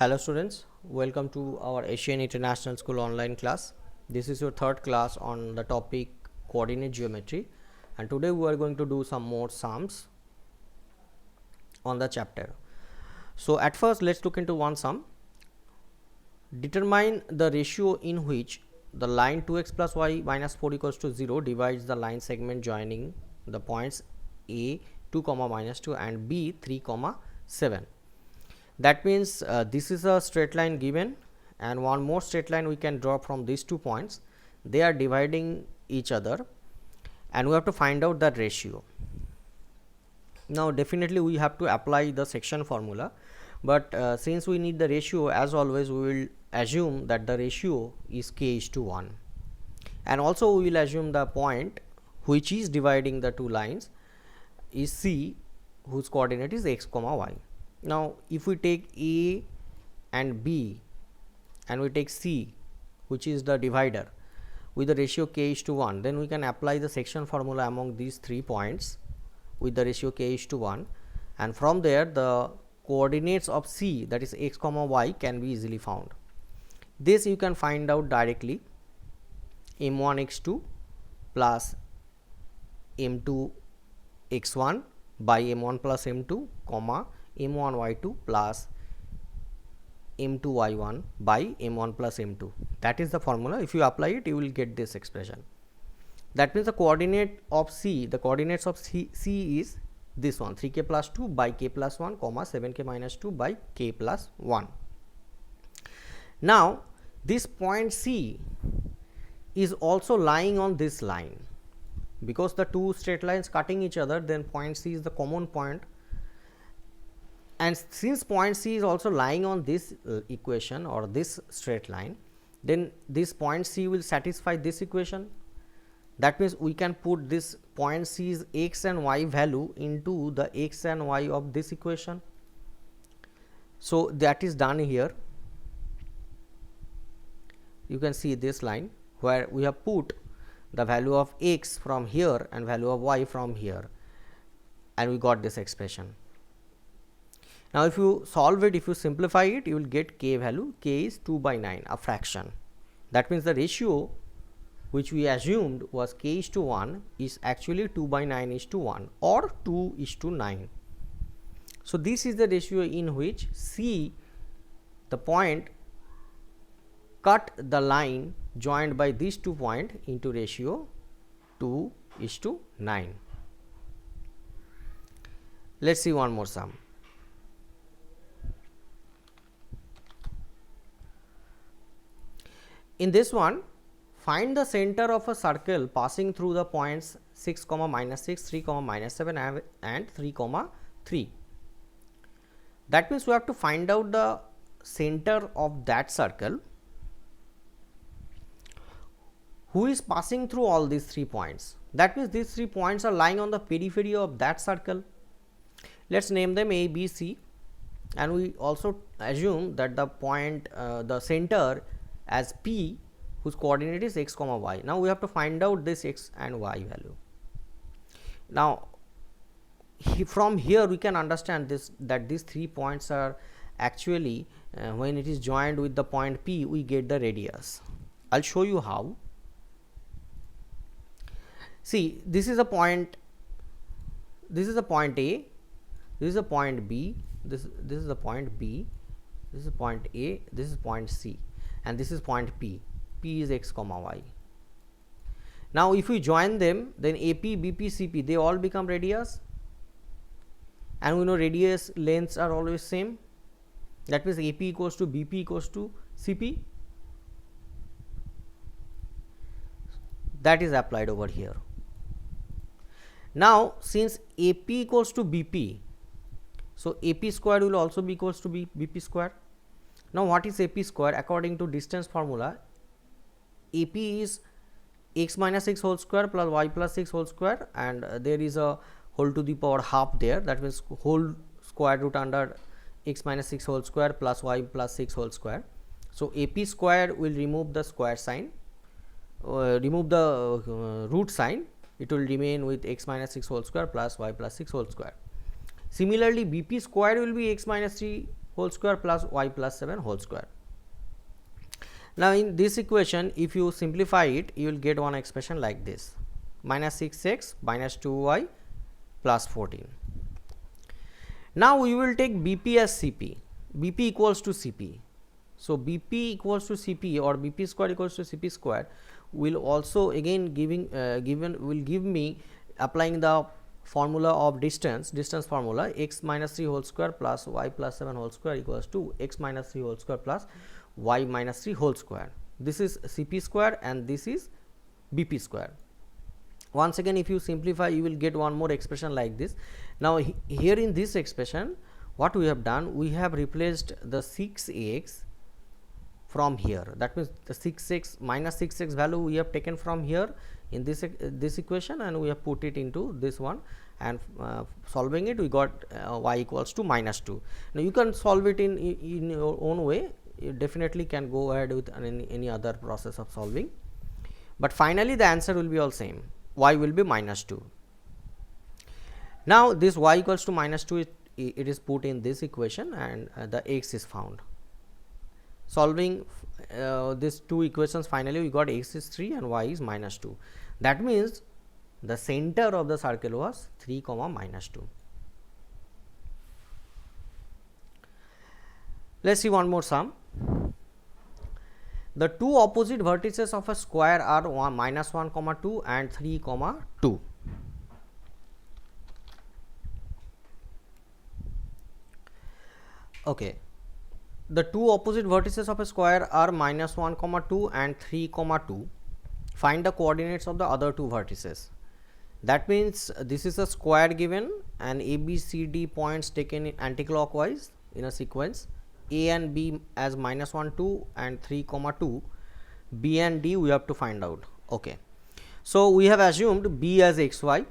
Hello students, welcome to our Asian International School online class. This is your third class on the topic coordinate geometry, and today we are going to do some more sums on the chapter. So at first let's look into one sum. Determine the ratio in which the line 2x plus y minus 4 equals to 0 divides the line segment joining the points A 2 comma minus 2 and B 3 comma 7. That means this is a straight line given, and one more straight line we can draw from these 2 points. They are dividing each other, and we have to find out that ratio. Now definitely we have to apply the section formula, but since we need the ratio, as always we will assume that the ratio is k:1, and also we will assume the point which is dividing the two lines is C, whose coordinate is x comma y. Now if we take A and B and we take C, which is the divider, with the ratio k:1, then we can apply the section formula among these 3 points with the ratio k:1, and from there the coordinates of C, that is x comma y, can be easily found. This you can find out directly. m1 x2 plus m2 x1 by m1 plus m2 comma m1 y2 plus m2 y1 by m1 plus m2. That is the formula. If you apply it, you will get this expression. That means the coordinate of C, the coordinates of C is this one, 3k plus 2 by k plus 1 comma 7k minus 2 by k plus 1. Now this point C is also lying on this line, because the two straight lines cutting each other, then point C is the common point, and since point C is also lying on this equation or this straight line, then this point C will satisfy this equation. That means we can put this point C's x and y value into the x and y of this equation. So that is done here. You can see this line where we have put the value of x from here and value of y from here, and we got this expression. Now if you solve it, if you simplify it, you will get k value. K is 2 by 9, a fraction. That means the ratio which we assumed was k:1 is actually 2 by 9:1 or 2:9. So this is the ratio in which C, the point, cut the line joined by these 2 points into ratio 2:9. Let's see one more sum. In this one, find the center of a circle passing through the points 6 comma minus 6, 3 comma minus 7 and 3 comma 3. That means we have to find out the center of that circle who is passing through all these 3 points. That means these 3 points are lying on the periphery of that circle. Let's name them A, B, C, and we also assume that the point, the center as P, whose coordinate is x comma y. Now we have to find out this x and y value. Now from here we can understand this, that these 3 points are actually when it is joined with the point P, we get the radius. I'll show you how. See, this is a point, this is a point A, this is a point B, this is a point B, this is a point A, this is point C, and this is point P. P is x comma y. Now if we join them, then AP, BP, CP, they all become radius, and we know radius lengths are always same. That means AP equals to BP equals to CP. That is applied over here. Now since AP equals to BP, so AP square will also be equals to BP square. Now what is AP square? According to distance formula, AP is x minus 6 whole square plus y plus 6 whole square, and there is a whole to the power half there. That means whole square root under x minus 6 whole square plus y plus 6 whole square. So AP square will remove the square sign, remove the root sign. It will remain with x minus 6 whole square plus y plus 6 whole square. Similarly, BP square will be x minus 3 whole square plus y plus 7 whole square. Now in this equation, if you simplify it, you will get one expression like this: minus 6x minus 2y plus 14. Now we will take BP as CP. BP equals to CP. So BP equals to CP, or BP square equals to CP square, will also again will give me, applying the formula of distance formula, x minus 3 whole square plus y plus 7 whole square equals to x minus 3 whole square plus y minus 3 whole square. This is CP square and this is BP square. Once again, if you simplify, you will get one more expression like this. Now here in this expression, what we have done, we have replaced the 6x from here. That means the 6x minus 6x value we have taken from here in this equation, and we have put it into this one, and solving it, we got y equals to minus 2. Now you can solve it in your own way. You definitely can go ahead with any other process of solving, but finally the answer will be all same. Y will be minus 2. Now this y equals to minus 2, it is put in this equation, and the x is found. Solving these two equations, finally we got x is 3 and y is minus 2. That means the center of the circle was 3 comma minus 2. Let's see one more sum. The two opposite vertices of a square are minus 1 comma 2 and 3 comma 2. Okay, the two opposite vertices of a square are minus 1 comma 2 and 3 comma 2. Find the coordinates of the other two vertices. That means this is a square given, and A, B, C, D points taken anticlockwise in a sequence. A and B as minus 1 2 and 3 comma 2. B and D we have to find out. Okay, so we have assumed B as xy.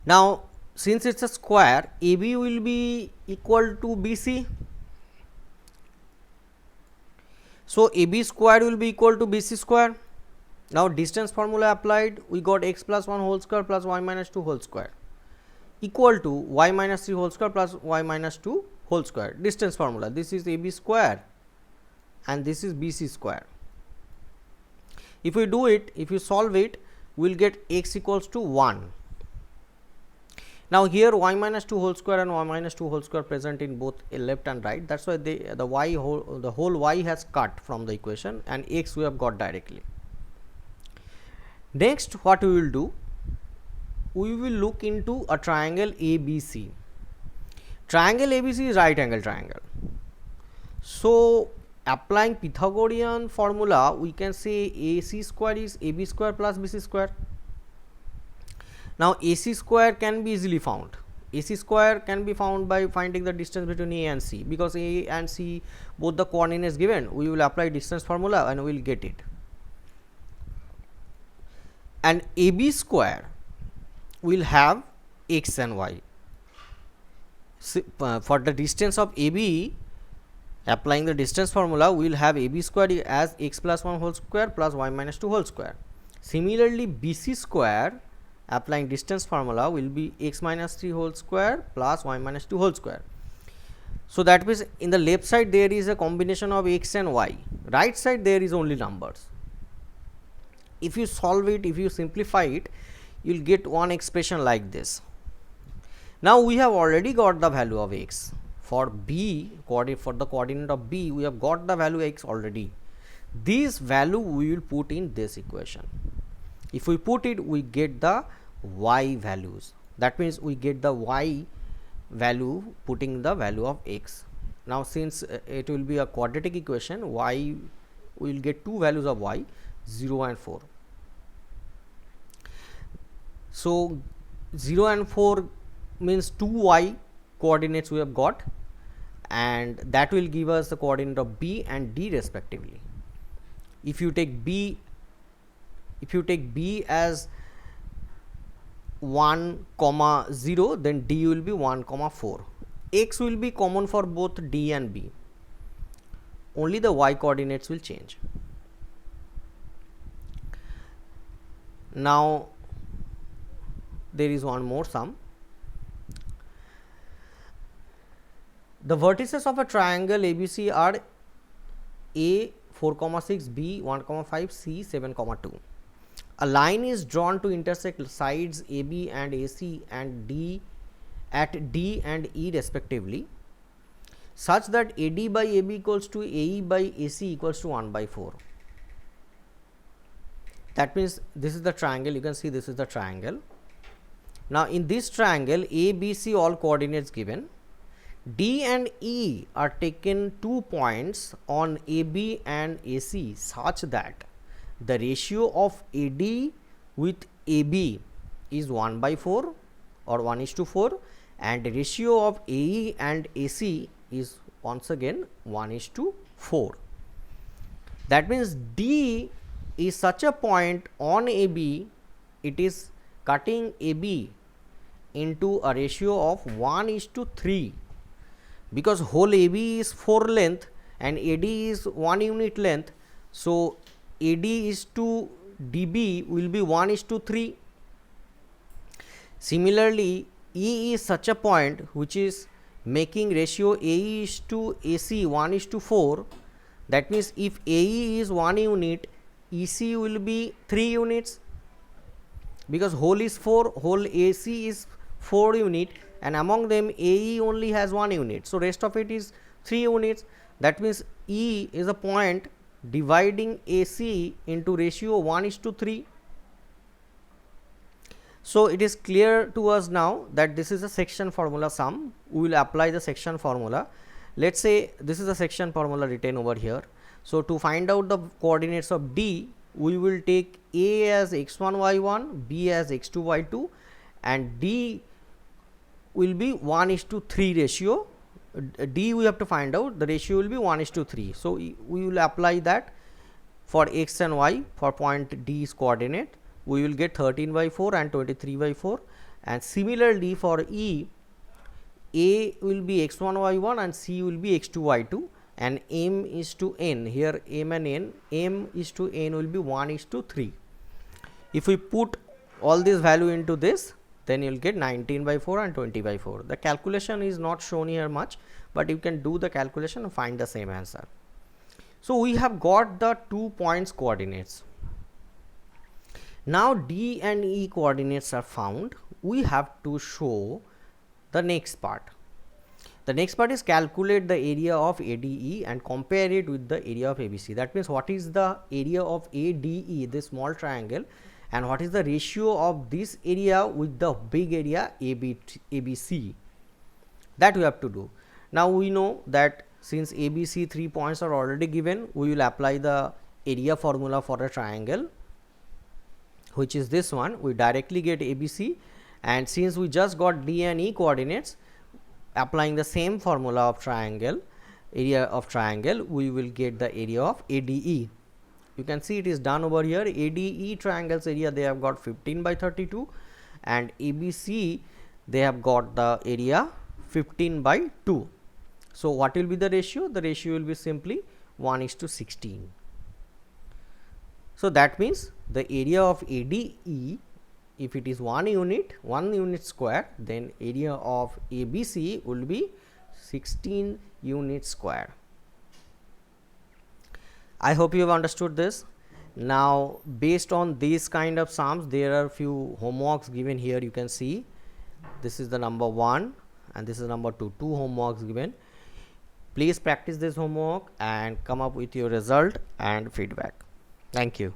Now since it's a square, AB will be equal to BC. So AB square will be equal to BC square. Now distance formula applied, we got x plus 1 whole square plus y minus 2 whole square equal to y minus 3 whole square plus y minus 2 whole square. Distance formula, this is AB square and this is BC square. If we do it, if you solve it, we will get x equals to 1. Now here y minus 2 whole square and y minus 2 whole square present in both left and right. That's why the whole y has cut from the equation, and x we have got directly. Next, what we will do, we will look into a triangle ABC. Triangle ABC is right angle triangle. So applying Pythagorean formula, we can say AC square is AB square plus BC square. Now AC square can be easily found. AC square can be found by finding the distance between A and C, because A and C both the coordinates given, we will apply distance formula and we will get it. And AB square will have x and y. For the distance of AB, applying the distance formula, we will have AB square as x plus 1 whole square plus y minus 2 whole square. Similarly, BC square, applying distance formula, will be x minus 3 whole square plus y minus 2 whole square. So that means in the left side there is a combination of x and y, right side there is only numbers. If you solve it, if you simplify it, you will get one expression like this. Now we have already got the value of x. For B, for the coordinate of B, we have got the value x already. This value we will put in this equation. If we put it, we get the y values. That means we get the y value putting the value of x. Now since it will be a quadratic equation, y, we will get two values of y, 0 and 4. So 0 and 4 means 2y coordinates we have got, and that will give us the coordinate of B and D respectively. If you take B as 1 comma 0, then D will be 1 comma 4. X will be common for both D and B, only the y coordinates will change. Now there is one more sum. The vertices of a triangle ABC are A 4,6, B 1,5, C 7,2. A line is drawn to intersect sides AB and AC and D at D and E respectively, such that AD by AB equals to AE by AC equals to 1 by 4. That means this is the triangle. You can see this is the triangle. Now, in this triangle ABC, all coordinates given, D and E are taken 2 points on AB and AC such that the ratio of AD with AB is 1 by 4 or 1:4, and the ratio of AE and AC is once again 1:4. That means D is such a point on AB, it is cutting AB into a ratio of 1:3, because whole AB is 4 length and AD is 1 unit length. So, AD is to DB will be 1:3. Similarly, E is such a point which is making ratio AE is to AC 1:4. That means, if AE is 1 unit, EC will be 3 units, because whole is 4, whole AC is 4 unit, and among them AE only has 1 unit. So, rest of it is 3 units. That means, E is a point dividing AC into ratio 1:3. So, it is clear to us now that this is a section formula sum. We will apply the section formula. Let us say this is a section formula written over here. So, to find out the coordinates of D, we will take A as x1 y1, B as x2 y2, and D will be 1:3 ratio. D we have to find out, the ratio will be 1:3. So, we will apply that for x and y for point D's coordinate. We will get 13 by 4 and 23 by 4, and similarly for E, A will be x1 y1 and C will be x2 y2, and M is to N. Here M and N, M is to N will be 1:3. If we put all this value into this, then you will get 19 by 4 and 20 by 4. The calculation is not shown here much, but you can do the calculation and find the same answer. So, we have got the 2 points coordinates. Now, D and E coordinates are found. We have to show the next part. The next part is calculate the area of ADE and compare it with the area of ABC. That means, what is the area of ADE, this small triangle, and what is the ratio of this area with the big area ABC. That we have to do. Now, we know that since ABC 3 points are already given, we will apply the area formula for a triangle, which is this one. We directly get ABC, and since we just got D and E coordinates, applying the same formula of triangle, area of triangle, we will get the area of ADE. You can see it is done over here. ADE triangles area, they have got 15 by 32, and ABC they have got the area 15 by 2. So, what will be the ratio? The ratio will be simply 1:16. So, that means the area of ADE, if it is 1 unit square, then area of ABC will be 16 units square. I hope you have understood this. Now, based on these kind of sums, there are few homeworks given here. You can see this is the number 1 and this is number 2. 2 homeworks given. Please practice this homework and come up with your result and feedback. Thank you.